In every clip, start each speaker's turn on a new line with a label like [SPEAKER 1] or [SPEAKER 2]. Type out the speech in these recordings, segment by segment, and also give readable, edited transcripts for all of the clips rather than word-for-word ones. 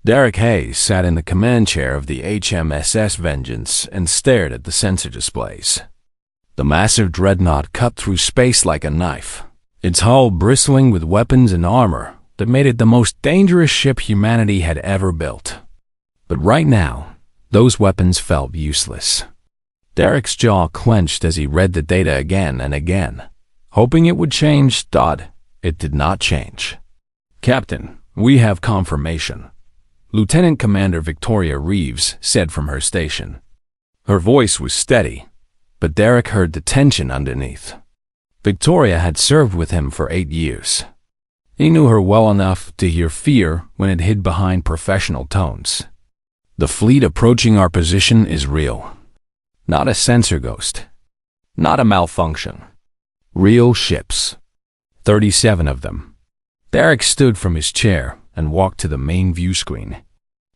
[SPEAKER 1] Derek Hayes sat in the command chair of the HMSS Vengeance and stared at the sensor displays. The massive dreadnought cut through space like a knife, its hull bristling with weapons and armor that made it the most dangerous ship humanity had ever built. But right now, those weapons felt useless. Derek's jaw clenched as he read the data again and again, hoping it would change. It did not change. "Captain, we have confirmation," Lieutenant Commander Victoria Reeves said from her station. Her voice was steady, but Derek heard the tension underneath. Victoria had served with him for 8 years. He knew her well enough to hear fear when it hid behind professional tones. "The fleet approaching our position is real. Not a sensor ghost. Not a malfunction. Real ships. 37 of them." Derek stood from his chair and walked to the main view screen.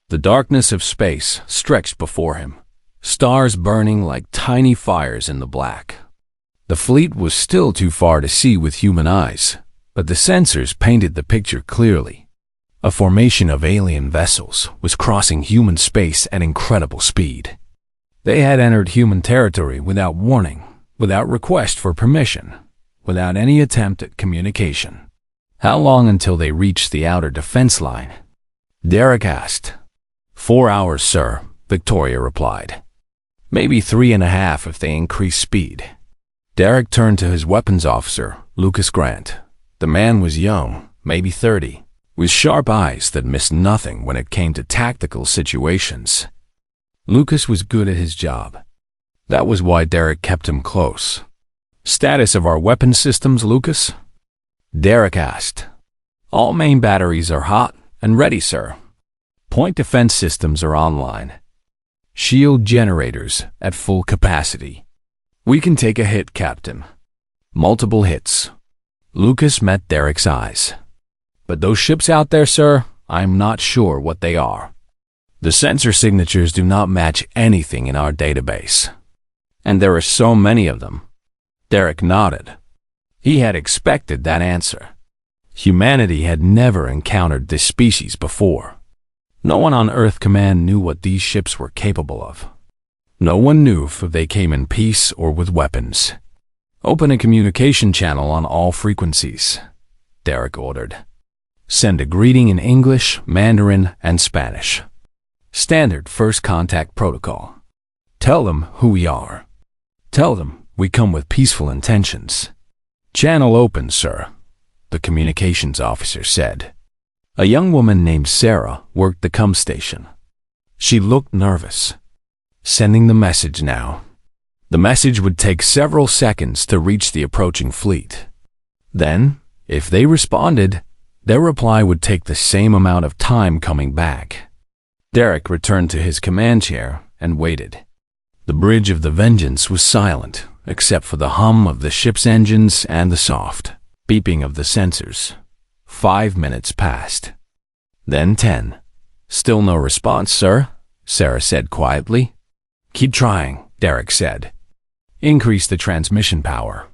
[SPEAKER 1] The darkness of space stretched before him, stars burning like tiny fires in the black. The fleet was still too far to see with human eyes, but the sensors painted the picture clearly. A formation of alien vessels was crossing human space at incredible speed. They had entered human territory without warning, without request for permission, without any attempt at communication. How long until they reached the outer defense line? Derek asked. 4 hours, sir, Victoria replied. Maybe 3.5 if they increase speed. Derek turned to his weapons officer, Lucas Grant. The man was young, maybe 30, with sharp eyes that missed nothing when it came to tactical situations. Lucas was good at his job. That was why Derek kept him close. "Status of our weapon systems, Lucas?" Derek asked. "All main batteries are hot and ready, sir. Point defense systems are online. Shield generators at full capacity. We can take a hit, Captain." Multiple hits. Lucas met Derek's eyes. "But those ships out there, sir, I'm not sure what they are. The sensor signatures do not match anything in our database. And there are so many of them." Derek nodded. He had expected that answer. Humanity had never encountered this species before. No one on Earth Command knew what these ships were capable of. No one knew if they came in peace or with weapons. "Open a communication channel on all frequencies," Derek ordered. "Send a greeting in English, Mandarin, and Spanish. Standard first contact protocol. Tell them who we are. Tell them we come with peaceful intentions." "Channel open, sir," the communications officer said. A young woman named Sarah worked the comm station. She looked nervous. Sending the message now. The message would take several seconds to reach the approaching fleet. Then, if they responded, their reply would take the same amount of time coming back. Derek returned to his command chair and waited. The bridge of the Vengeance was silent, except for the hum of the ship's engines and the soft beeping of the sensors. 5 minutes passed. Then 10. "Still no response, sir," Sarah said quietly. "Keep trying," Derek said. "Increase the transmission power.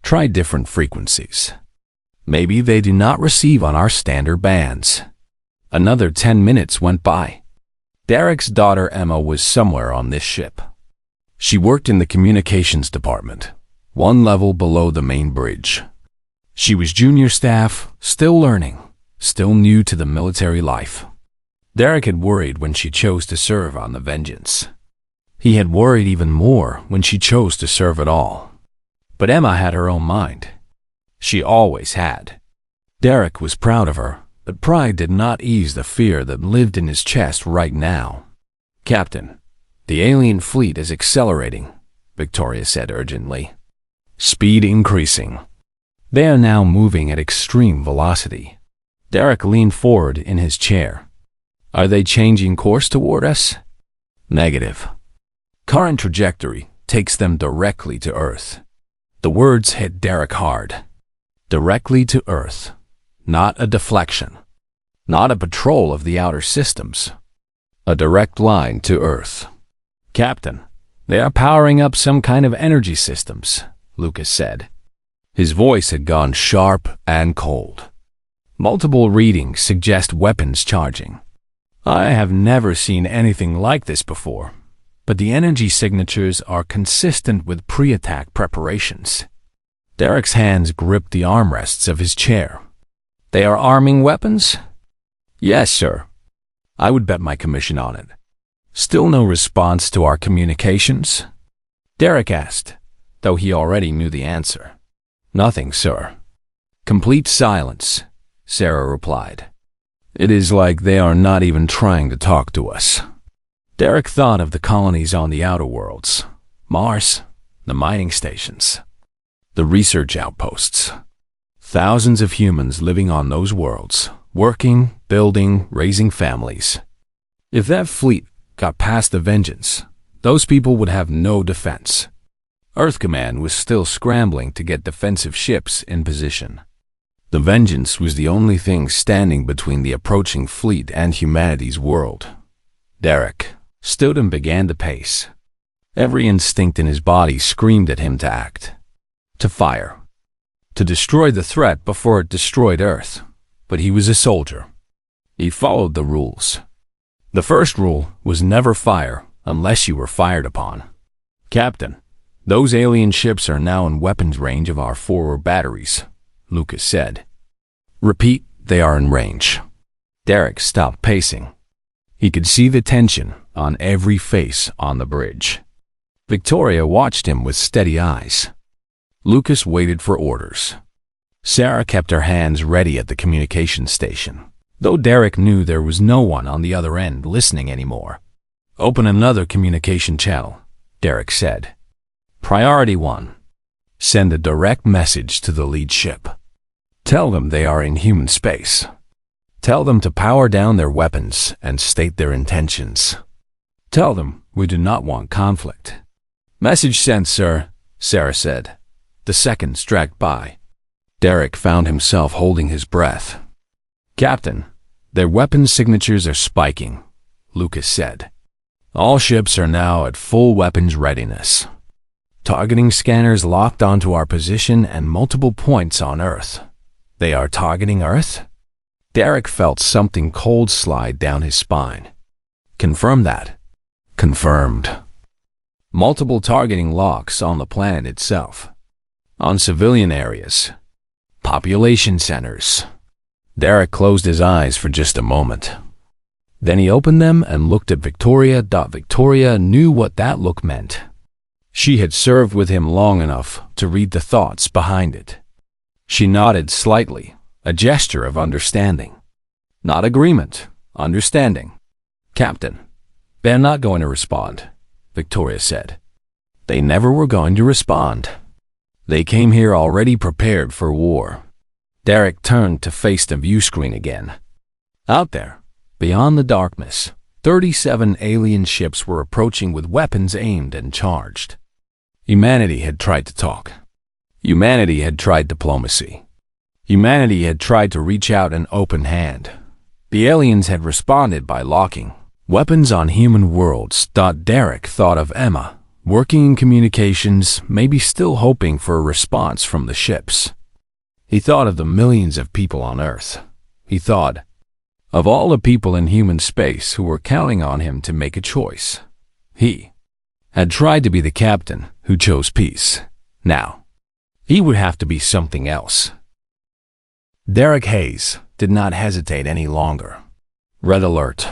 [SPEAKER 1] Try different frequencies. Maybe they do not receive on our standard bands." Another 10 minutes went by. Derek's daughter Emma was somewhere on this ship. She worked in the communications department, one level below the main bridge. She was junior staff, still learning, still new to the military life. Derek had worried when she chose to serve on the Vengeance. He had worried even more when she chose to serve at all. But Emma had her own mind. She always had. Derek was proud of her, but pride did not ease the fear that lived in his chest right now. "Captain, the alien fleet is accelerating," Victoria said urgently. "Speed increasing. They are now moving at extreme velocity." Derek leaned forward in his chair. "Are they changing course toward us?" "Negative. Current trajectory takes them directly to Earth." The words hit Derek hard. Directly to Earth. Not a deflection. Not a patrol of the outer systems. A direct line to Earth. "Captain, they are powering up some kind of energy systems," Lucas said. His voice had gone sharp and cold. "Multiple readings suggest weapons charging. I have never seen anything like this before, but the energy signatures are consistent with pre-attack preparations. Derek's hands gripped the armrests of his chair. They are arming weapons? Yes, sir. I would bet my commission on it. Still no response to our communications? Derek asked, though he already knew the answer. Nothing, sir. Complete silence, Sarah replied. It is like they are not even trying to talk to us. Derek thought of the colonies on the outer worlds, Mars, the mining stations, the research outposts. Thousands of humans living on those worlds, working, building, raising families. If that fleet got past the Vengeance, those people would have no defense. Earth Command was still scrambling to get defensive ships in position. The Vengeance was the only thing standing between the approaching fleet and humanity's world. Derek stood and began to pace. Every instinct in his body screamed at him to act, to fire, to destroy the threat before it destroyed Earth. But he was a soldier. He followed the rules. The first rule was never fire unless you were fired upon. Captain, those alien ships are now in weapons range of our forward batteries, Lucas said. Repeat, they are in range. Derek stopped pacing. He could see the tension on every face on the bridge. Victoria watched him with steady eyes. Lucas waited for orders. Sarah kept her hands ready at the communication station, though Derek knew there was no one on the other end listening anymore. Open another communication channel, Derek said. Priority 1. Send a direct message to the lead ship. Tell them they are in human space. Tell them to power down their weapons and state their intentions. Tell them we do not want conflict. Message sent, sir, Sarah said. The seconds dragged by. Derek found himself holding his breath. Captain, their weapon signatures are spiking, Lucas said. All ships are now at full weapons readiness. Targeting scanners locked onto our position and multiple points on Earth. They are targeting Earth? Derek felt something cold slide down his spine. Confirm that. Confirmed. Multiple targeting locks on the planet itself. On civilian areas. Population centers. Derek closed his eyes for just a moment. Then he opened them and looked at Victoria. Victoria knew what that look meant. She had served with him long enough to read the thoughts behind it. She nodded slightly, a gesture of understanding. Not agreement, understanding. Captain, they're not going to respond, Victoria said. They never were going to respond. They came here already prepared for war. Derek turned to face the view screen again. Out there, beyond the darkness, 37 alien ships were approaching with weapons aimed and charged. Humanity had tried to talk. Humanity had tried diplomacy. Humanity had tried to reach out an open hand. The aliens had responded by locking weapons on human worlds. Derek thought of Emma, working in communications, maybe still hoping for a response from the ships. He thought of the millions of people on Earth. He thought of all the people in human space who were counting on him to make a choice. He had tried to be the captain who chose peace. Now, he would have to be something else. Derek Hayes did not hesitate any longer. Red alert.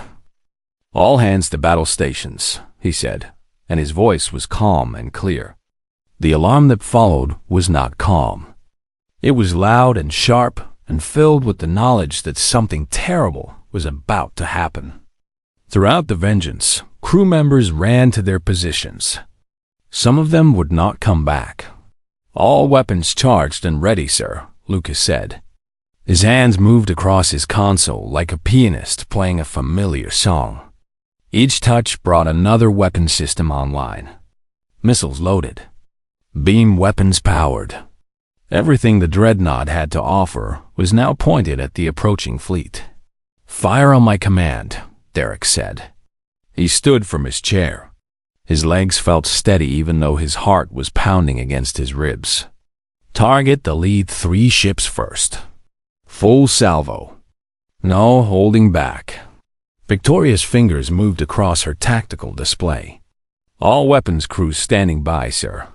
[SPEAKER 1] All hands to battle stations, he said, and his voice was calm and clear. The alarm that followed was not calm. It was loud and sharp and filled with the knowledge that something terrible was about to happen. Throughout the Vengeance, crew members ran to their positions. Some of them would not come back. All weapons charged and ready, sir, Lucas said. His hands moved across his console like a pianist playing a familiar song. Each touch brought another weapon system online. Missiles loaded. Beam weapons powered. Everything the Dreadnought had to offer was now pointed at the approaching fleet. Fire on my command, Derek said. He stood from his chair. His legs felt steady even though his heart was pounding against his ribs. Target the lead 3 ships first. Full salvo. No holding back. Victoria's fingers moved across her tactical display. All weapons crews standing by, sir.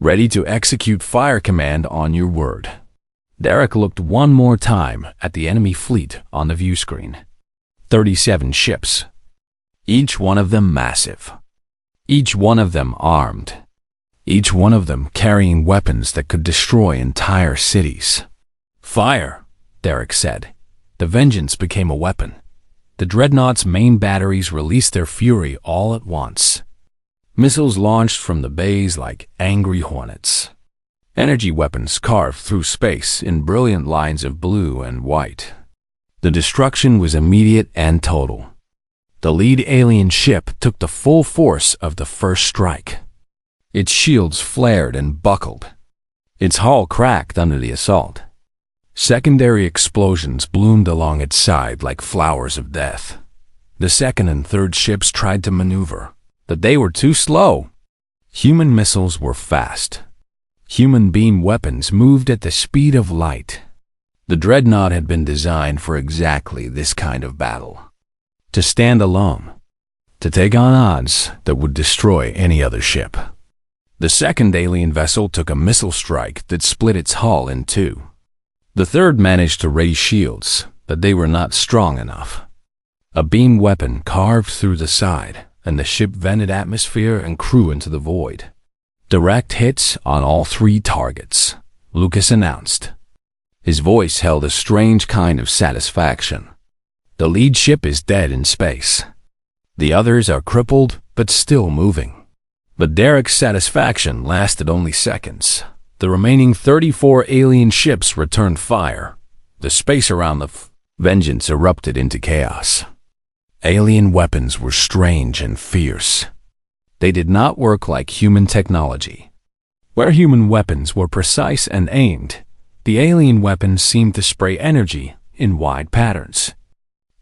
[SPEAKER 1] Ready to execute fire command on your word. Derek looked one more time at the enemy fleet on the view screen. 37 ships. Each one of them massive. Each one of them armed. Each one of them carrying weapons that could destroy entire cities. Fire, Derek said. The Vengeance became a weapon. The Dreadnought's main batteries released their fury all at once. Missiles launched from the bays like angry hornets. Energy weapons carved through space in brilliant lines of blue and white. The destruction was immediate and total. The lead alien ship took the full force of the first strike. Its shields flared and buckled. Its hull cracked under the assault. Secondary explosions bloomed along its side like flowers of death. The second and third ships tried to maneuver, but they were too slow. Human missiles were fast. Human beam weapons moved at the speed of light. The Dreadnought had been designed for exactly this kind of battle. To stand alone. To take on odds that would destroy any other ship. The second alien vessel took a missile strike that split its hull in two. The third managed to raise shields, but they were not strong enough. A beam weapon carved through the side, and the ship vented atmosphere and crew into the void. Direct hits on all three targets, Lucas announced. His voice held a strange kind of satisfaction. The lead ship is dead in space. The others are crippled, but still moving. But Derek's satisfaction lasted only seconds. The remaining 34 alien ships returned fire. The space around the Vengeance erupted into chaos. Alien weapons were strange and fierce. They did not work like human technology. Where human weapons were precise and aimed, the alien weapons seemed to spray energy in wide patterns.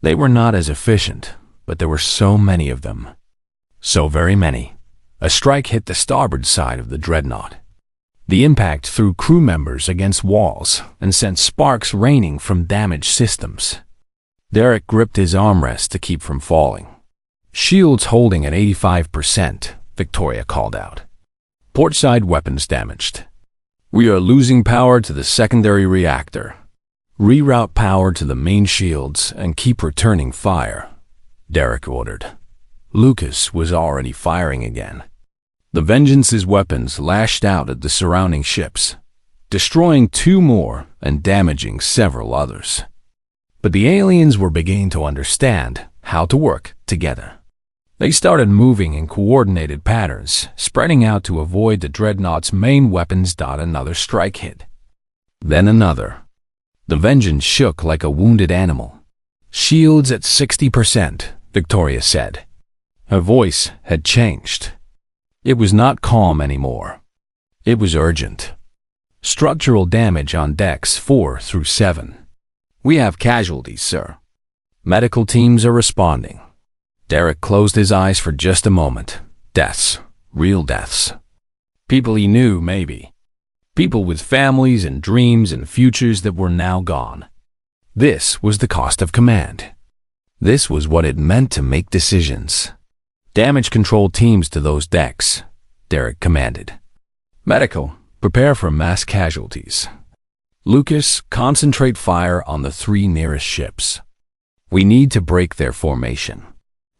[SPEAKER 1] They were not as efficient, but there were so many of them. So very many. A strike hit the starboard side of the Dreadnought. The impact threw crew members against walls and sent sparks raining from damaged systems. Derek gripped his armrest to keep from falling. Shields holding at 85%, Victoria called out. Portside weapons damaged. We are losing power to the secondary reactor. Reroute power to the main shields and keep returning fire, Derek ordered. Lucas was already firing again. The Vengeance's weapons lashed out at the surrounding ships, destroying 2 more and damaging several others. But the aliens were beginning to understand how to work together. They started moving in coordinated patterns, spreading out to avoid the Dreadnought's main weapons. Another strike hit. Then another. The Vengeance shook like a wounded animal. Shields at 60%, Victoria said. Her voice had changed. It was not calm anymore. It was urgent. Structural damage on decks 4 through 7. We have casualties, sir. Medical teams are responding. Derek closed his eyes for just a moment. Deaths. Real deaths. People he knew, maybe. People with families and dreams and futures that were now gone. This was the cost of command. This was what it meant to make decisions. Damage control teams to those decks, Derek commanded. Medical, prepare for mass casualties. Lucas, concentrate fire on the 3 nearest ships. We need to break their formation.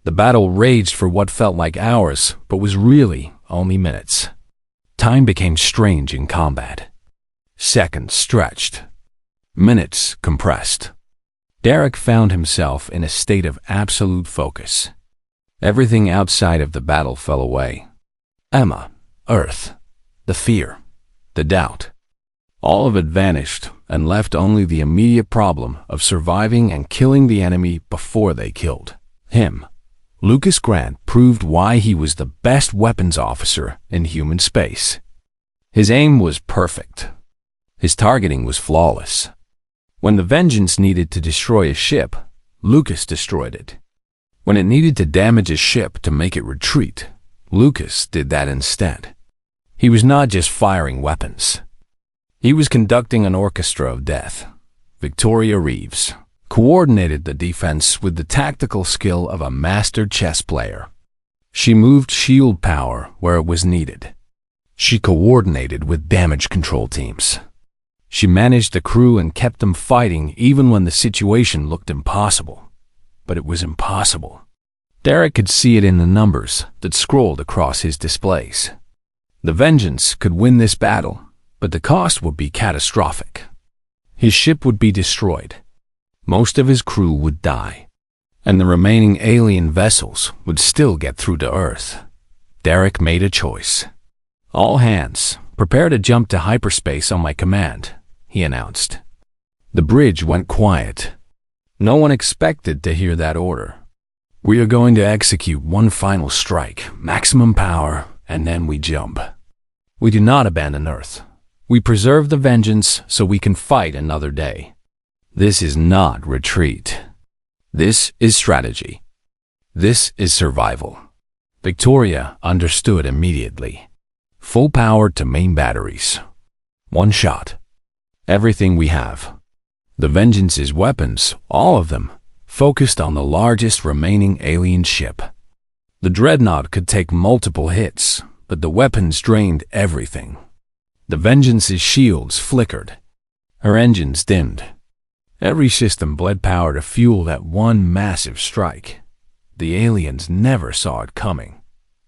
[SPEAKER 1] The battle raged for what felt like hours, but was really only minutes. Time became strange in combat. Seconds stretched. Minutes compressed. Derek found himself in a state of absolute focus. Everything outside of the battle fell away. Emma, Earth, the fear, the doubt. All of it vanished and left only the immediate problem of surviving and killing the enemy before they killed him. Lucas Grant proved why he was the best weapons officer in human space. His aim was perfect. His targeting was flawless. When the Vengeance needed to destroy a ship, Lucas destroyed it. When it needed to damage a ship to make it retreat, Lucas did that instead. He was not just firing weapons. He was conducting an orchestra of death. Victoria Reeves, coordinated the defense with the tactical skill of a master chess player. She moved shield power where it was needed. She coordinated with damage control teams. She managed the crew and kept them fighting even when the situation looked impossible. But it was impossible. Derek could see it in the numbers that scrolled across his displays. The Vengeance could win this battle, but the cost would be catastrophic. His ship would be destroyed. Most of his crew would die, and the remaining alien vessels would still get through to Earth. Derek made a choice. "All hands, prepare to jump to hyperspace on my command," he announced. The bridge went quiet. No one expected to hear that order. "We are going to execute one final strike, maximum power, and then we jump. We do not abandon Earth. We preserve the Vengeance so we can fight another day. This is not retreat. This is strategy. This is survival." Victoria understood immediately. Full power to main batteries. One shot. Everything we have. The Vengeance's weapons, all of them, focused on the largest remaining alien ship. The Dreadnought could take multiple hits, but the weapons drained everything. The Vengeance's shields flickered. Her engines dimmed. Every system bled power to fuel that one massive strike. The aliens never saw it coming.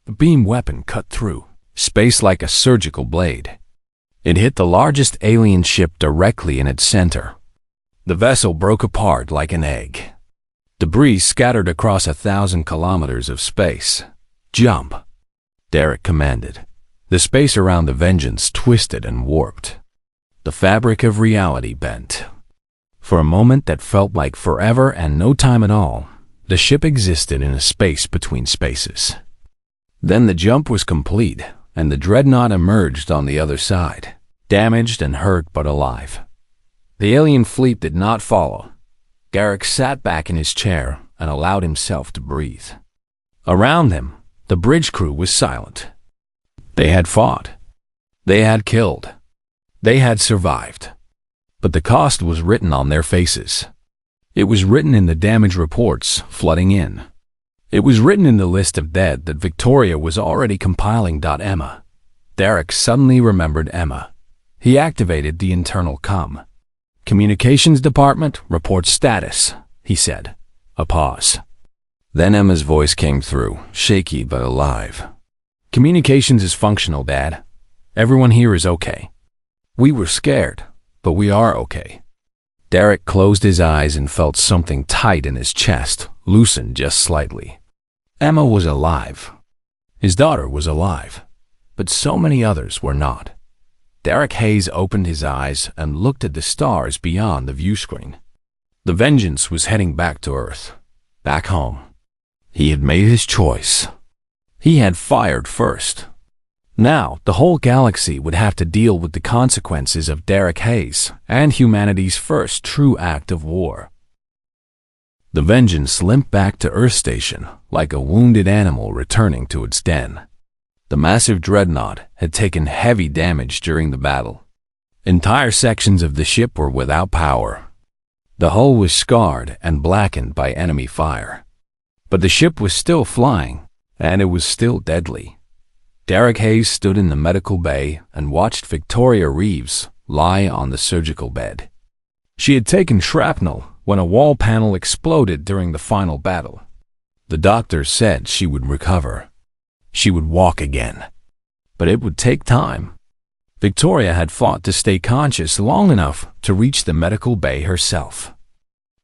[SPEAKER 1] The beam weapon cut through space like a surgical blade. It hit the largest alien ship directly in its center. The vessel broke apart like an egg. Debris scattered across 1,000 kilometers of space. "Jump," Derek commanded. The space around the Vengeance twisted and warped. The fabric of reality bent. For a moment that felt like forever and no time at all, the ship existed in a space between spaces. Then the jump was complete, and the Dreadnought emerged on the other side, damaged and hurt but alive. The alien fleet did not follow. Derek sat back in his chair and allowed himself to breathe. Around him, the bridge crew was silent. They had fought. They had killed. They had survived. But the cost was written on their faces. It was written in the damage reports flooding in. It was written in the list of dead that Victoria was already compiling. Emma. Derek suddenly remembered Emma. He activated the internal comm. "Communications department, report status," he said. A pause. Then Emma's voice came through, shaky but alive. "Communications is functional, Dad. Everyone here is okay. We were scared, but we are okay." Derek closed his eyes and felt something tight in his chest, loosen just slightly. Emma was alive. His daughter was alive, but so many others were not. Derek Hayes opened his eyes and looked at the stars beyond the view screen. The Vengeance was heading back to Earth, back home. He had made his choice. He had fired first. Now, the whole galaxy would have to deal with the consequences of Derek Hayes and humanity's first true act of war. The Vengeance limped back to Earth Station like a wounded animal returning to its den. The massive Dreadnought had taken heavy damage during the battle. Entire sections of the ship were without power. The hull was scarred and blackened by enemy fire. But the ship was still flying, and it was still deadly. Derek Hayes stood in the medical bay and watched Victoria Reeves lie on the surgical bed. She had taken shrapnel when a wall panel exploded during the final battle. The doctors said she would recover. She would walk again. But it would take time. Victoria had fought to stay conscious long enough to reach the medical bay herself.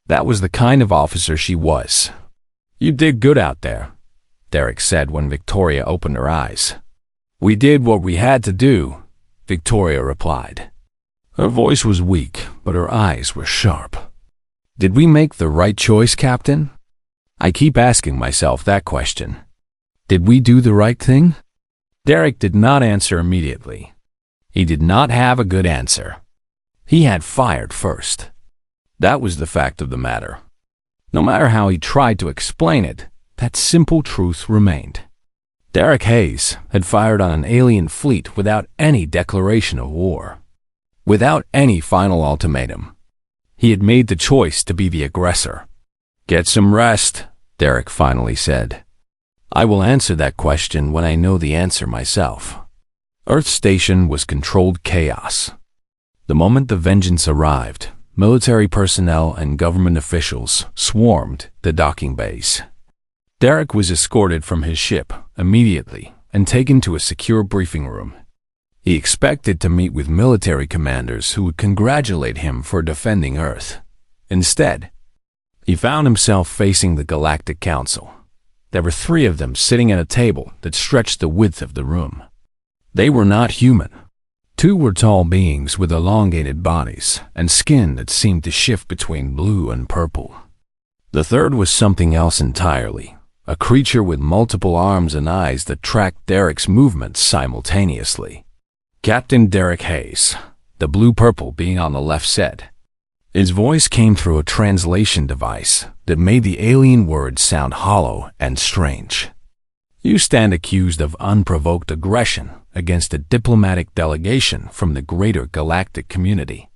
[SPEAKER 1] That was the kind of officer she was. "You did good out there," Derek said when Victoria opened her eyes. "We did what we had to do," Victoria replied. Her voice was weak, but her eyes were sharp. "Did we make the right choice, Captain? I keep asking myself that question. Did we do the right thing?" Derek did not answer immediately. He did not have a good answer. He had fired first. That was the fact of the matter. No matter how he tried to explain it, that simple truth remained. Derek Hayes had fired on an alien fleet without any declaration of war, without any final ultimatum. He had made the choice to be the aggressor. "Get some rest," Derek finally said. "I will answer that question when I know the answer myself." Earth Station was controlled chaos. The moment the Vengeance arrived, military personnel and government officials swarmed the docking bays. Derek was escorted from his ship immediately and taken to a secure briefing room. He expected to meet with military commanders who would congratulate him for defending Earth. Instead, he found himself facing the Galactic Council. There were 3 of them sitting at a table that stretched the width of the room. They were not human. 2 were tall beings with elongated bodies and skin that seemed to shift between blue and purple. The third was something else entirely, a creature with multiple arms and eyes that tracked Derek's movements simultaneously. Captain Derek Hayes, the blue-purple being on the left, said. His voice came through a translation device that made the alien words sound hollow and strange. "You stand accused of unprovoked aggression against a diplomatic delegation from the greater galactic community."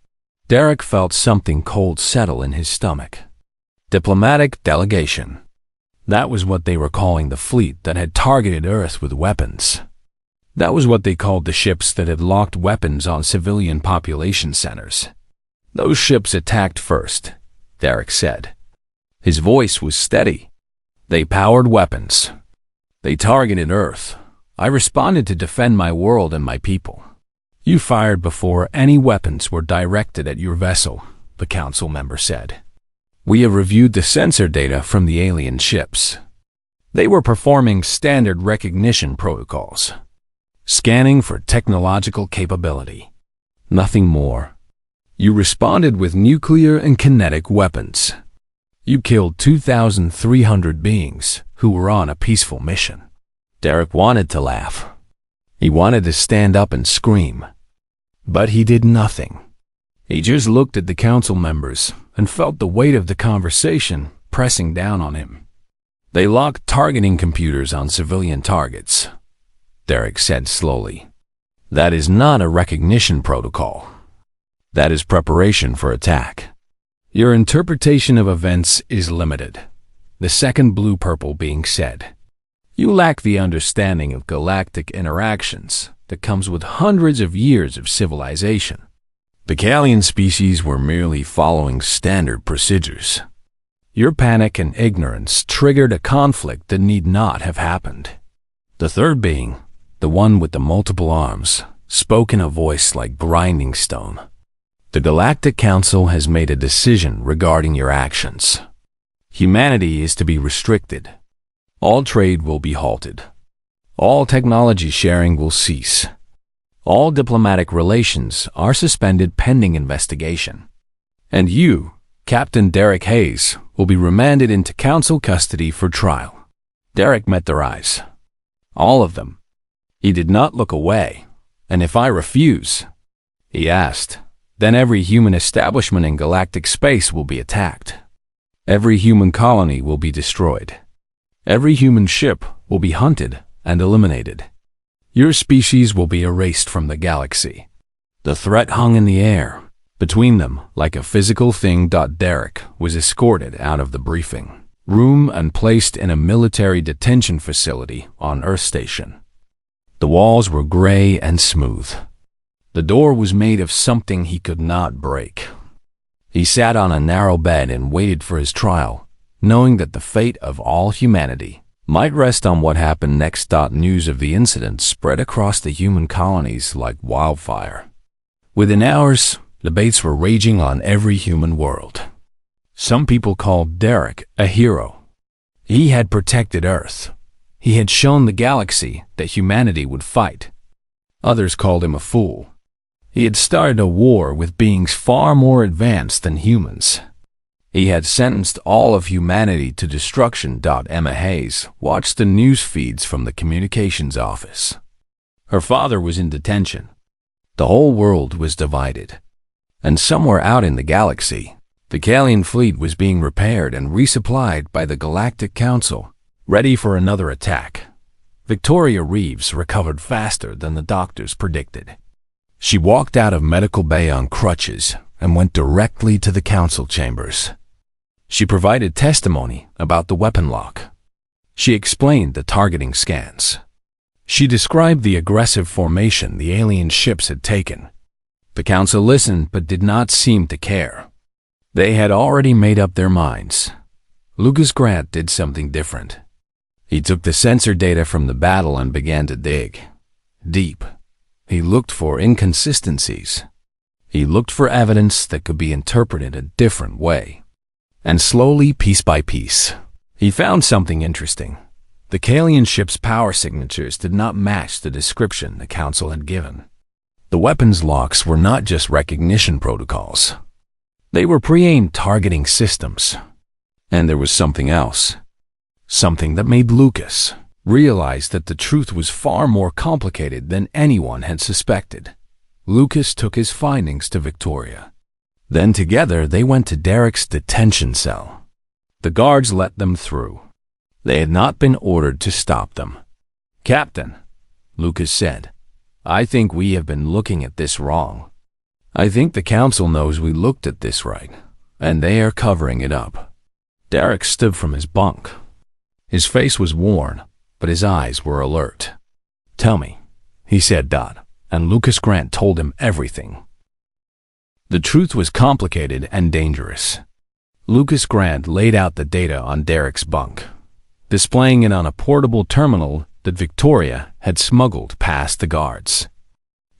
[SPEAKER 1] Derek felt something cold settle in his stomach. Diplomatic delegation. That was what they were calling the fleet that had targeted Earth with weapons. That was what they called the ships that had locked weapons on civilian population centers. "Those ships attacked first," Derek said. His voice was steady. "They powered weapons. They targeted Earth. I responded to defend my world and my people. You fired before any weapons were directed at your vessel," the council member said. "We have reviewed the sensor data from the alien ships. They were performing standard recognition protocols, scanning for technological capability. Nothing more. You responded with nuclear and kinetic weapons. You killed 2,300 beings who were on a peaceful mission." Derek wanted to laugh. He wanted to stand up and scream. But he did nothing. He just looked at the council members and felt the weight of the conversation pressing down on him. "They locked targeting computers on civilian targets," Derek said slowly. "That is not a recognition protocol. That is preparation for attack. Your interpretation of events is limited," the second blue-purple being said. "You lack the understanding of galactic interactions that comes with hundreds of years of civilization. The Gallian species were merely following standard procedures. Your panic and ignorance triggered a conflict that need not have happened." The third being, the one with the multiple arms, spoke in a voice like grinding stone. "The Galactic Council has made a decision regarding your actions. Humanity is to be restricted. All trade will be halted. All technology sharing will cease. All diplomatic relations are suspended pending investigation. And you, Captain Derek Hayes, will be remanded into council custody for trial." Derek met their eyes. All of them. He did not look away. "And if I refuse," he asked, "then every human establishment in galactic space will be attacked. Every human colony will be destroyed. Every human ship will be hunted and eliminated. Your species will be erased from the galaxy." The threat hung in the air between them like a physical thing. Derek was escorted out of the briefing room and placed in a military detention facility on Earth Station. The walls were gray and smooth. The door was made of something he could not break. He sat on a narrow bed and waited for his trial, knowing that the fate of all humanity might rest on what happened next. News of the incident spread across the human colonies like wildfire. Within hours, debates were raging on every human world. Some people called Derek a hero. He had protected Earth. He had shown the galaxy that humanity would fight. Others called him a fool. He had started a war with beings far more advanced than humans. He had sentenced all of humanity to destruction. Emma Hayes watched the news feeds from the communications office. Her father was in detention. The whole world was divided. And somewhere out in the galaxy, the Gallian fleet was being repaired and resupplied by the Galactic Council, ready for another attack. Victoria Reeves recovered faster than the doctors predicted. She walked out of medical bay on crutches and went directly to the council chambers. She provided testimony about the weapon lock. She explained the targeting scans. She described the aggressive formation the alien ships had taken. The council listened but did not seem to care. They had already made up their minds. Lucas Grant did something different. He took the sensor data from the battle and began to dig deep. He looked for inconsistencies. He looked for evidence that could be interpreted a different way. And slowly, piece by piece, he found something interesting. The Kalian ship's power signatures did not match the description the council had given. The weapons locks were not just recognition protocols. They were pre-aimed targeting systems. And there was something else. Something that made Lucas realize that the truth was far more complicated than anyone had suspected. Lucas took his findings to Victoria. Then together they went to Derek's detention cell. The guards let them through. They had not been ordered to stop them. "Captain," Lucas said, "I think we have been looking at this wrong. I think the council knows we looked at this right, and they are covering it up." Derek stood from his bunk. His face was worn, but his eyes were alert. "Tell me," he said, and Lucas Grant told him everything. The truth was complicated and dangerous. Lucas Grant laid out the data on Derek's bunk, displaying it on a portable terminal that Victoria had smuggled past the guards.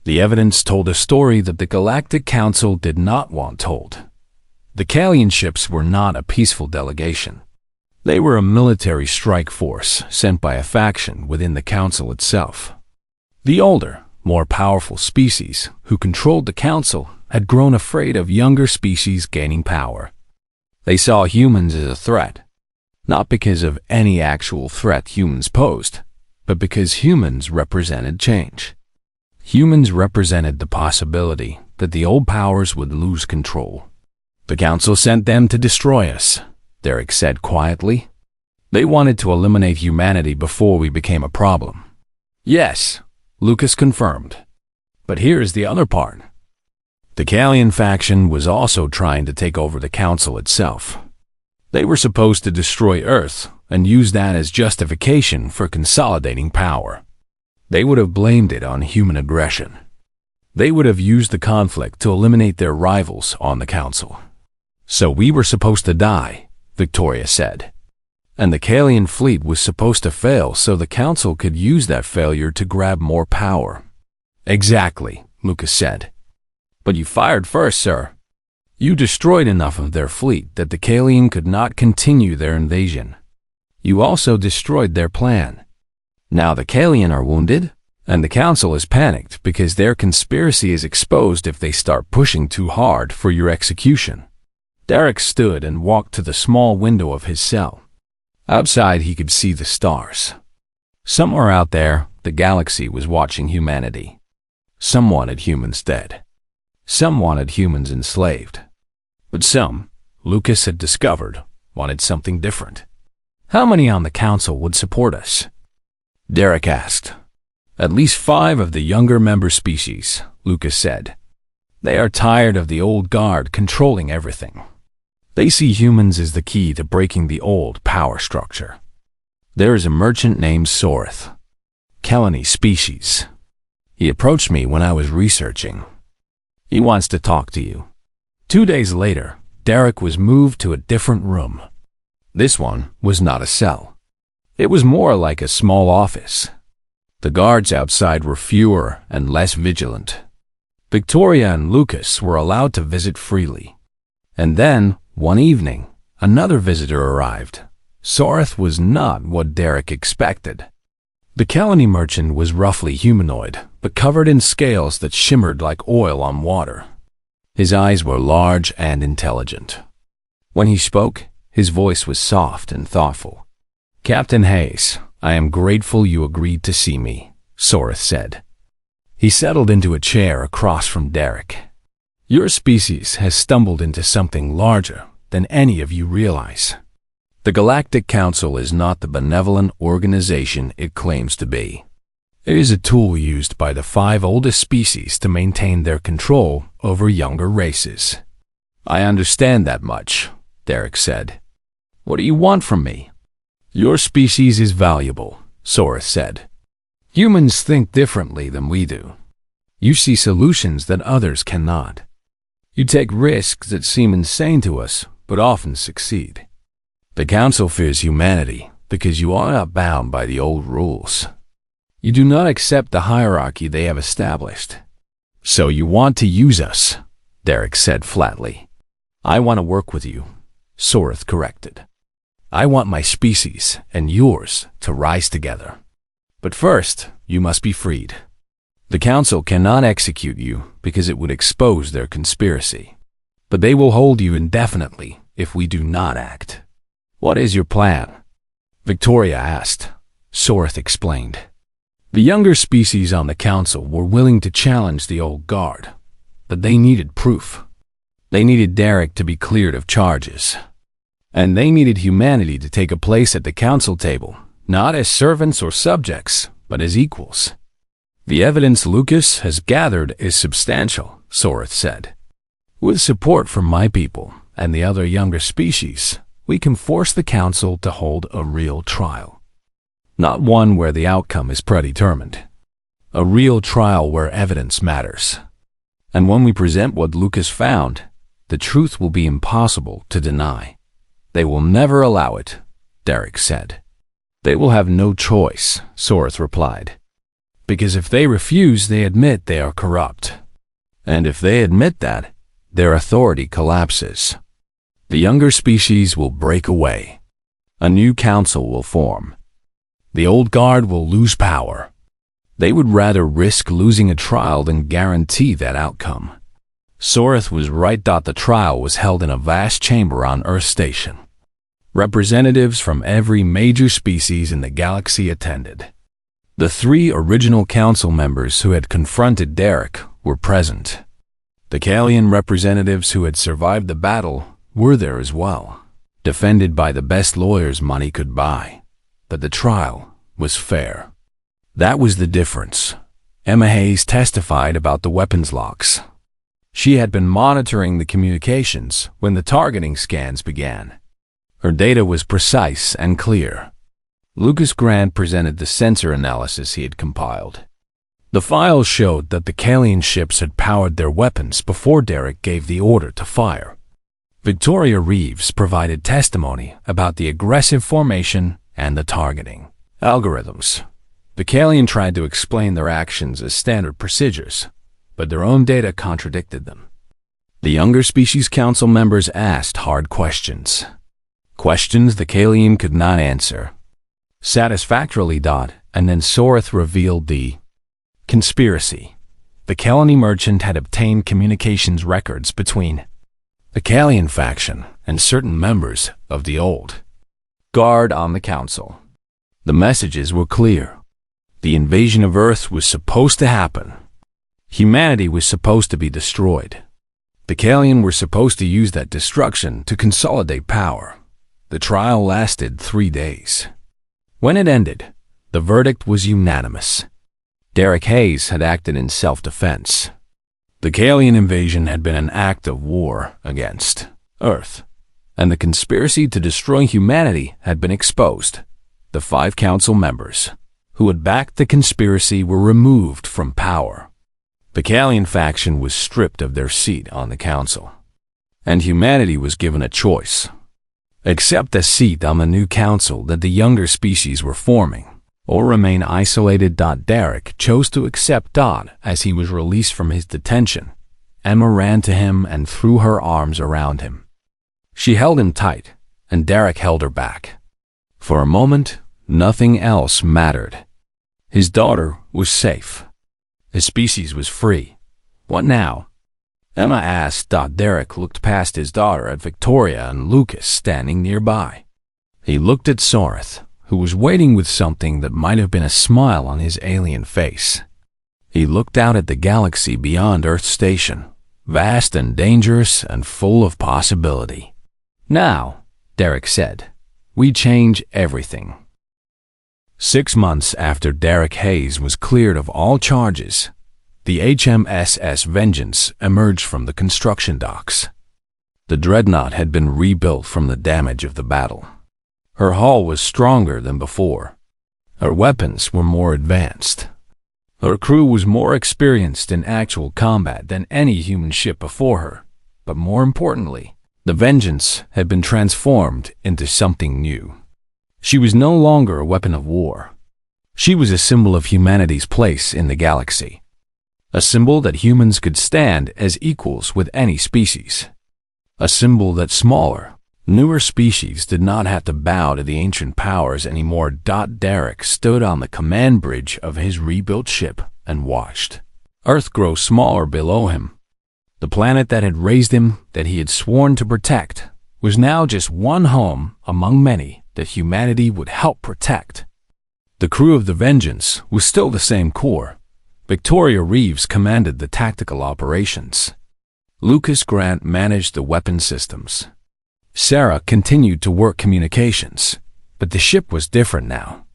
[SPEAKER 1] The evidence told a story that the Galactic Council did not want told. The Kalian ships were not a peaceful delegation. They were a military strike force sent by a faction within the Council itself. The older, more powerful species who controlled the Council had grown afraid of younger species gaining power. They saw humans as a threat, not because of any actual threat humans posed, but because humans represented change. Humans represented the possibility that the old powers would lose control. "The Council sent them to destroy us," Derek said quietly. "They wanted to eliminate humanity before we became a problem." "Yes," Lucas confirmed. "But here's the other part. The Kalian faction was also trying to take over the Council itself. They were supposed to destroy Earth and use that as justification for consolidating power. They would have blamed it on human aggression. They would have used the conflict to eliminate their rivals on the Council. So we were supposed to die," Victoria said. "And the Kalian fleet was supposed to fail so the Council could use that failure to grab more power." "Exactly," Lucas said. "But you fired first, sir. You destroyed enough of their fleet that the Kalian could not continue their invasion. You also destroyed their plan. Now the Kalian are wounded, and the Council is panicked because their conspiracy is exposed if they start pushing too hard for your execution." Derek stood and walked to the small window of his cell. Outside he could see the stars. Somewhere out there, the galaxy was watching humanity. Some wanted humans dead. Some wanted humans enslaved. But some, Lucas had discovered, wanted something different. "How many on the Council would support us?" Derek asked. "At least 5 of the younger member species," Lucas said. "They are tired of the old guard controlling everything. They see humans as the key to breaking the old power structure. There is a merchant named Sorth, Kelani species. He approached me when I was researching. He wants to talk to you." 2 days later, Derek was moved to a different room. This one was not a cell. It was more like a small office. The guards outside were fewer and less vigilant. Victoria and Lucas were allowed to visit freely. And then, one evening, another visitor arrived. Sorth was not what Derek expected. The Kelani merchant was roughly humanoid, but covered in scales that shimmered like oil on water. His eyes were large and intelligent. When he spoke, his voice was soft and thoughtful. "Captain Hayes, I am grateful you agreed to see me," Sorth said. He settled into a chair across from Derek. "Your species has stumbled into something larger than any of you realize. The Galactic Council is not the benevolent organization it claims to be. It is a tool used by the 5 oldest species to maintain their control over younger races. I understand that much, Derek said. What do you want from me? Your species is valuable, Soreth said. Humans think differently than we do. You see solutions that others cannot. You take risks that seem insane to us, but often succeed. The Council fears humanity because you are not bound by the old rules. You do not accept the hierarchy they have established. So you want to use us, Derek said flatly. I want to work with you, Soreth corrected. I want my species and yours to rise together. But first, you must be freed. The Council cannot execute you because it would expose their conspiracy. But they will hold you indefinitely if we do not act. What is your plan? Victoria asked. Soreth explained. The younger species on the Council were willing to challenge the old guard, but they needed proof. They needed Derek to be cleared of charges. And they needed humanity to take a place at the Council table, not as servants or subjects, but as equals. The evidence Lucas has gathered is substantial, Soreth said. With support from my people and the other younger species, we can force the Council to hold a real trial. Not one where the outcome is predetermined. A real trial where evidence matters. And when we present what Lucas found, the truth will be impossible to deny. They will never allow it, Derek said. They will have no choice, Soreth replied. Because if they refuse, they admit they are corrupt. And if they admit that, their authority collapses. The younger species will break away. A new council will form. The old guard will lose power. They would rather risk losing a trial than guarantee that outcome. Soreth was right. The trial was held in a vast chamber on Earth Station. Representatives from every major species in the galaxy attended. The 3 original council members who had confronted Derek were present. The Kalian representatives who had survived the battle were there as well, defended by the best lawyers money could buy. But the trial was fair. That was the difference. Emma Hayes testified about the weapons locks. She had been monitoring the communications when the targeting scans began. Her data was precise and clear. Lucas Grant presented the sensor analysis he had compiled. The files showed that the Kalian ships had powered their weapons before Derek gave the order to fire. Victoria Reeves provided testimony about the aggressive formation and the targeting algorithms. The Kalian tried to explain their actions as standard procedures, but their own data contradicted them. The younger species council members asked hard questions. Questions the Kalian could not answer. Satisfactorily. And then Soreth revealed the conspiracy. The Kalani merchant had obtained communications records between the Kalian faction and certain members of the old guard on the council. The messages were clear. The invasion of Earth was supposed to happen. Humanity was supposed to be destroyed. The Kalian were supposed to use that destruction to consolidate power. The trial lasted 3 days. When it ended, the verdict was unanimous. Derek Hayes had acted in self-defense. The Kalian invasion had been an act of war against Earth, and the conspiracy to destroy humanity had been exposed. The 5 council members who had backed the conspiracy were removed from power. The Kalian faction was stripped of their seat on the council, and humanity was given a choice. Accept a seat on the new council that the younger species were forming, or remain isolated. Derek chose to accept. As he was released from his detention, Emma ran to him and threw her arms around him. She held him tight, and Derek held her back. For a moment, nothing else mattered. His daughter was safe. His species was free. What now? Emma asked. Derek looked past his daughter at Victoria and Lucas standing nearby. He looked at Soreth, who was waiting with something that might have been a smile on his alien face. He looked out at the galaxy beyond Earth Station, vast and dangerous and full of possibility. Now, Derek said, we change everything. 6 months after Derek Hayes was cleared of all charges, the HMSS Vengeance emerged from the construction docks. The dreadnought had been rebuilt from the damage of the battle. Her hull was stronger than before. Her weapons were more advanced. Her crew was more experienced in actual combat than any human ship before her. But more importantly, the Vengeance had been transformed into something new. She was no longer a weapon of war. She was a symbol of humanity's place in the galaxy. A symbol that humans could stand as equals with any species. A symbol that smaller, newer species did not have to bow to the ancient powers anymore. Derek stood on the command bridge of his rebuilt ship and watched Earth grow smaller below him. The planet that had raised him, that he had sworn to protect, was now just one home among many that humanity would help protect. The crew of the Vengeance was still the same core. Victoria Reeves commanded the tactical operations. Lucas Grant managed the weapon systems. Sarah continued to work communications, but the ship was different now.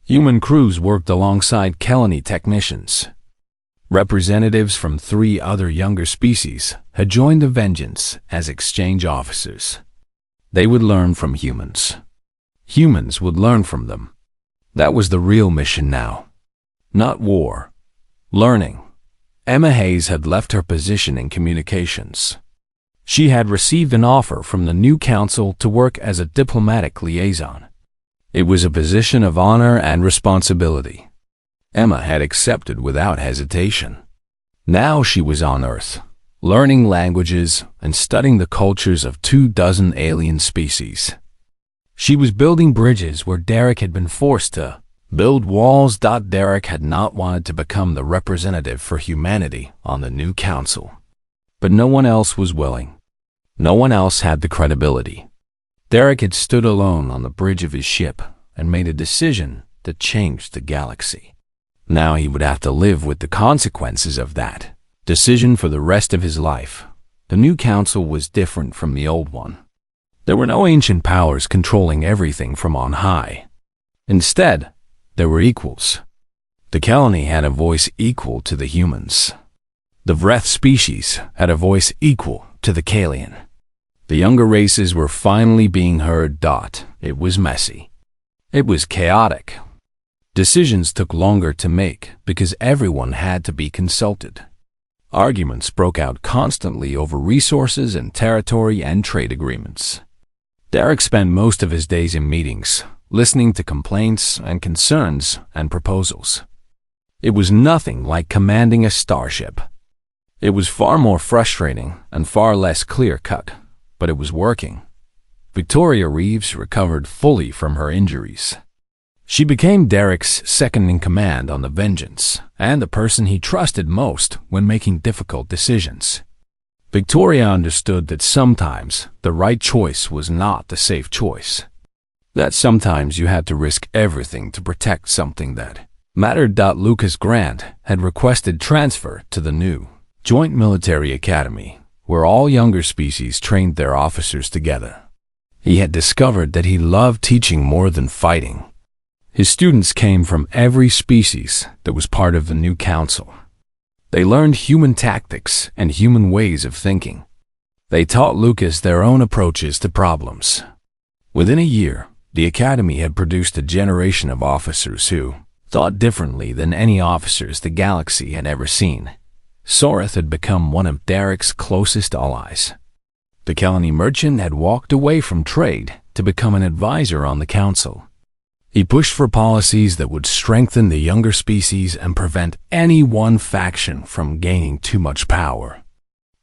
[SPEAKER 1] Human crews worked alongside Kelani technicians. Representatives from 3 other younger species had joined the Vengeance as exchange officers. They would learn from humans. Humans would learn from them. That was the real mission now. Not war. Learning. Emma Hayes had left her position in communications. She had received an offer from the new council to work as a diplomatic liaison. It was a position of honor and responsibility. Emma had accepted without hesitation. Now she was on Earth, learning languages and studying the cultures of 24 alien species. She was building bridges where Derek had been forced to build walls. Derek had not wanted to become the representative for humanity on the new council. But no one else was willing. No one else had the credibility. Derek had stood alone on the bridge of his ship and made a decision that changed the galaxy. Now he would have to live with the consequences of that decision for the rest of his life. The new council was different from the old one. There were no ancient powers controlling everything from on high. Instead, there were equals. The Kelani had a voice equal to the humans. The Vreth species had a voice equal to the Kalian. The younger races were finally being heard. It was messy. It was chaotic. Decisions took longer to make because everyone had to be consulted. Arguments broke out constantly over resources and territory and trade agreements. Derek spent most of his days in meetings, listening to complaints and concerns and proposals. It was nothing like commanding a starship. It was far more frustrating and far less clear-cut, but it was working. Victoria Reeves recovered fully from her injuries. She became Derek's second-in-command on the Vengeance and the person he trusted most when making difficult decisions. Victoria understood that sometimes the right choice was not the safe choice. That sometimes you had to risk everything to protect something that mattered. Lucas Grant had requested transfer to the new Joint Military Academy, where all younger species trained their officers together. He had discovered that he loved teaching more than fighting. His students came from every species that was part of the new council. They learned human tactics and human ways of thinking. They taught Lucas their own approaches to problems. Within a year, the Academy had produced a generation of officers who thought differently than any officers the galaxy had ever seen. Soreth had become one of Derek's closest allies. The Kelani merchant had walked away from trade to become an advisor on the council. He pushed for policies that would strengthen the younger species and prevent any one faction from gaining too much power.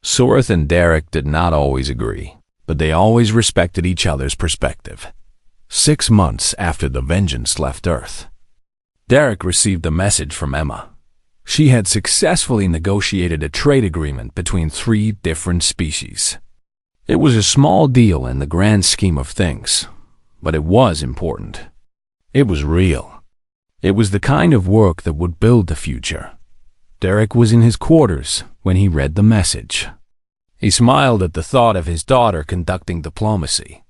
[SPEAKER 1] Soreth and Derek did not always agree, but they always respected each other's perspective. 6 months after the Vengeance left Earth, Derek received a message from Emma. She had successfully negotiated a trade agreement between 3 different species. It was a small deal in the grand scheme of things, but it was important. It was real. It was the kind of work that would build the future. Derek was in his quarters when he read the message. He smiled at the thought of his daughter conducting diplomacy.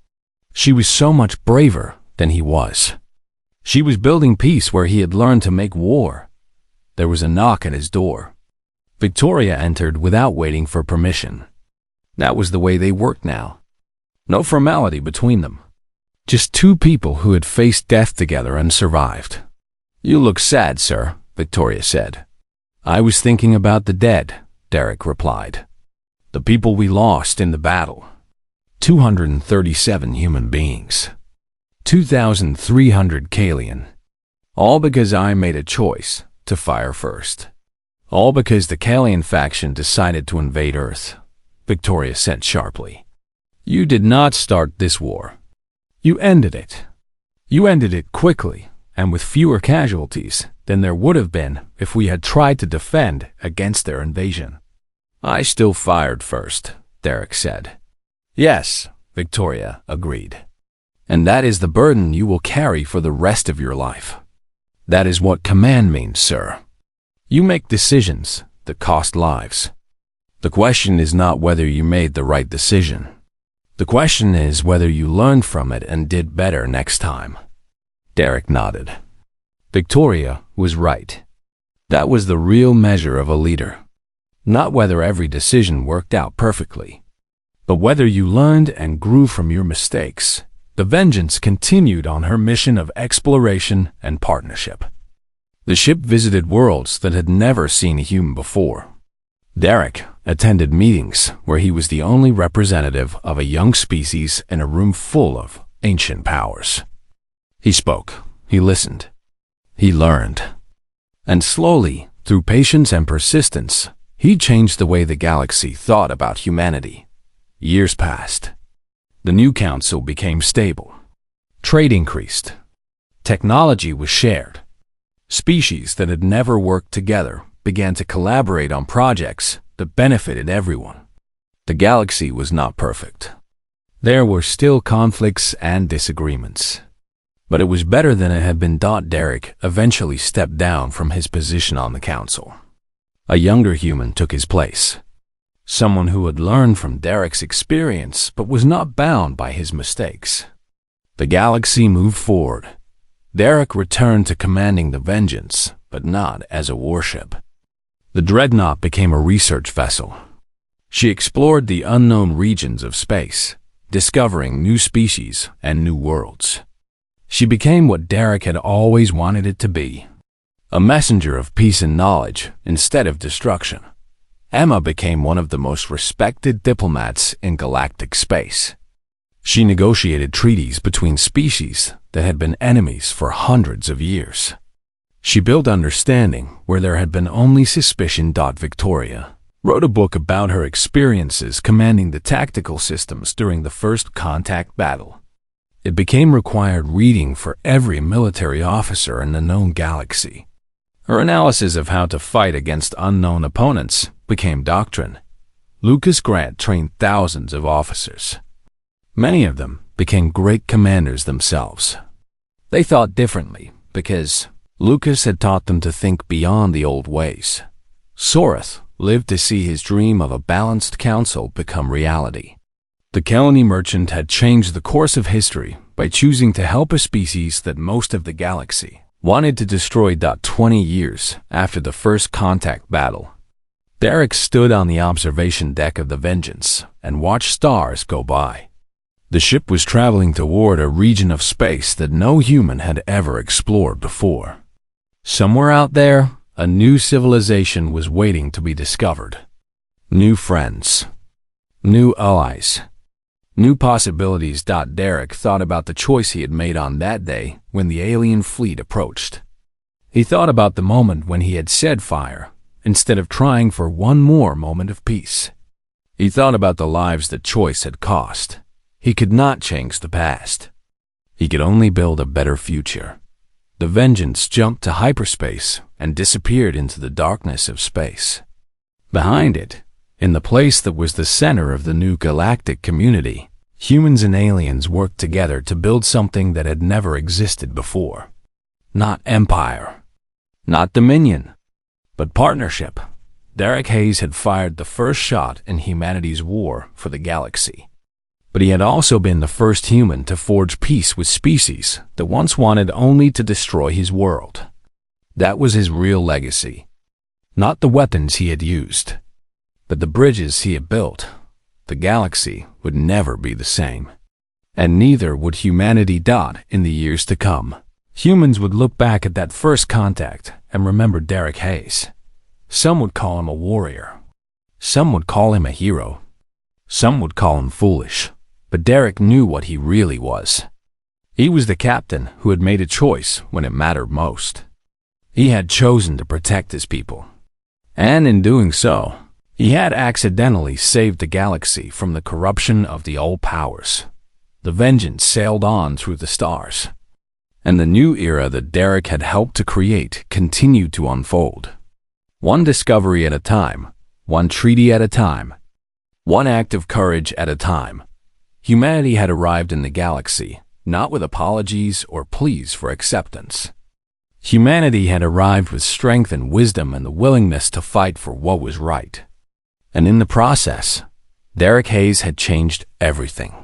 [SPEAKER 1] She was so much braver than he was. She was building peace where he had learned to make war. There was a knock at his door. Victoria entered without waiting for permission. That was the way they worked now. No formality between them. Just two people who had faced death together and survived. "You look sad, sir," Victoria said. "I was thinking about the dead," Derek replied. "The people we lost in the battle. 237 human beings. 2,300 Kalian. All because I made a choice to fire first. All because the Kalian faction decided to invade Earth," Victoria said sharply. "You did not start this war. You ended it. You ended it quickly and with fewer casualties than there would have been if we had tried to defend against their invasion." "I still fired first," Derek said. "Yes," Victoria agreed. "And that is the burden you will carry for the rest of your life. That is what command means, sir. You make decisions that cost lives. The question is not whether you made the right decision. The question is whether you learned from it and did better next time." Derek nodded. Victoria was right. That was the real measure of a leader. Not whether every decision worked out perfectly, but whether you learned and grew from your mistakes. The Vengeance continued on her mission of exploration and partnership. The ship visited worlds that had never seen a human before. Derek attended meetings where he was the only representative of a young species in a room full of ancient powers. He spoke, he listened, he learned. And slowly, through patience and persistence, he changed the way the galaxy thought about humanity. Years passed. The new council became stable. Trade increased. Technology was shared. Species that had never worked together began to collaborate on projects that benefited everyone. The galaxy was not perfect. There were still conflicts and disagreements. But it was better than it had been. Derek eventually stepped down from his position on the council. A younger human took his place. Someone who had learned from Derek's experience but was not bound by his mistakes. The galaxy moved forward. Derek returned to commanding the Vengeance, but not as a warship. The Dreadnought became a research vessel. She explored the unknown regions of space, discovering new species and new worlds. She became what Derek had always wanted it to be, a messenger of peace and knowledge instead of destruction. Emma became one of the most respected diplomats in galactic space. She negotiated treaties between species that had been enemies for hundreds of years. She built understanding where there had been only suspicion. Victoria wrote a book about her experiences commanding the tactical systems during the first contact battle. It became required reading for every military officer in the known galaxy. Her analysis of how to fight against unknown opponents became doctrine. Lucas Grant trained thousands of officers. Many of them became great commanders themselves. They thought differently because Lucas had taught them to think beyond the old ways. Sorath lived to see his dream of a balanced council become reality. The Kelani merchant had changed the course of history by choosing to help a species that most of the galaxy wanted to destroy. 20 years after the first contact battle, Derek stood on the observation deck of the Vengeance and watched stars go by. The ship was traveling toward a region of space that no human had ever explored before. Somewhere out there, a new civilization was waiting to be discovered. New friends. New allies. New possibilities. Derek thought about the choice he had made on that day when the alien fleet approached. He thought about the moment when he had said fire, instead of trying for one more moment of peace. He thought about the lives that choice had cost. He could not change the past. He could only build a better future. The Vengeance jumped to hyperspace and disappeared into the darkness of space. Behind it, in the place that was the center of the new galactic community, humans and aliens worked together to build something that had never existed before. Not empire, not dominion, but partnership. Derek Hayes had fired the first shot in humanity's war for the galaxy. But he had also been the first human to forge peace with species that once wanted only to destroy his world. That was his real legacy. Not the weapons he had used, but the bridges he had built, the galaxy would never be the same. And neither would humanity. In the years to come, humans would look back at that first contact and remember Derek Hayes. Some would call him a warrior. Some would call him a hero. Some would call him foolish. But Derek knew what he really was. He was the captain who had made a choice when it mattered most. He had chosen to protect his people. And in doing so, he had accidentally saved the galaxy from the corruption of the old powers. The vengeance sailed on through the stars. And the new era that Derek had helped to create continued to unfold. One discovery at a time, one treaty at a time, one act of courage at a time. Humanity had arrived in the galaxy, not with apologies or pleas for acceptance. Humanity had arrived with strength and wisdom and the willingness to fight for what was right. And in the process, Derek Hayes had changed everything.